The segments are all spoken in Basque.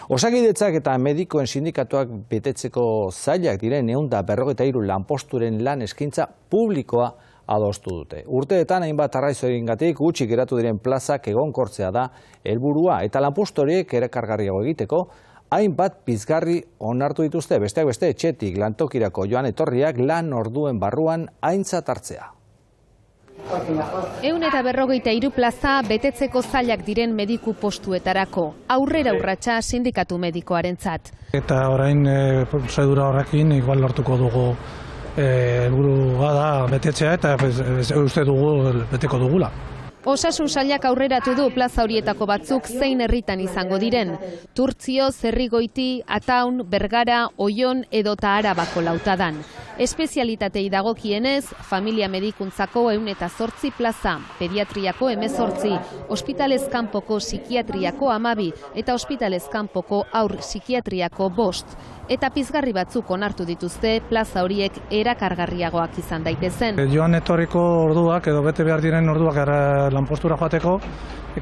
Osakidetzak eta medikoen sindikatuak betetzeko zailak diren 953 lanposturen lan eskaintza publikoa adostu dute. Urteetan hainbat arrazoirengatik gutxi geratu diren plazak egonkortzea da helburua eta lanpostu horiek erakargarriago egiteko hainbat pizgarri onartu dituzte, besteak beste etxetik lantokirako joan etorriak lan orduen barruan aintzat hartzea. 153 plaza betetzeko zailak diren mediku postuetarako, aurrera urratsa sindikatu medikoarentzat. Eta orain prozedura horrekin igual lortuko dugu helburua da betetzea eta uste dugu beteko dugula. Osasun sailak aurreratu du plaza horietako batzuk zein herritan izango diren. Turtzio, Zerrigoiti, Ataun, Bergara, Oion edota Arabako Lautadan. Espezialitatei dagokienez, familia medikuntzako 108 plaza, pediatriako 18, ospitalez kanpoko psikiatriako 12 eta ospitalez kanpoko haur psikiatriako 5. Eta pizgarri batzuk onartu dituzte plaza horiek erakargarriagoak izan daitezen. Joan etorriko orduak edo bete behar diren orduak lanpostura joateko,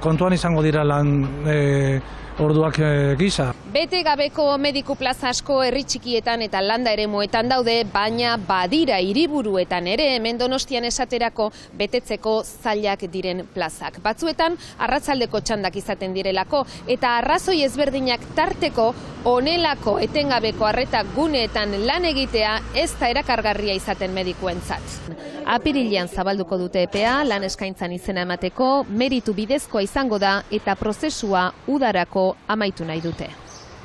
kontuan izango dira lan orduak gisa. Bete gabeko mediku plaza asko herri txikietan eta landa eremuetan daude, baina badira hiriburuetan ere hemen Donostian esaterako betetzeko zailak diren plazak. Batzuetan arratsaldeko txandak izaten direlako eta arrazoi ezberdinak tarteko honelako etengabeko arreta guneetan lan egitea ez da erakargarria izaten medikuentzat. Apirilean zabalduko dute epea, lan eskaintzan izena emateko, meritu bidezkoa izango da eta prozesua udarako amaitu nahi dute.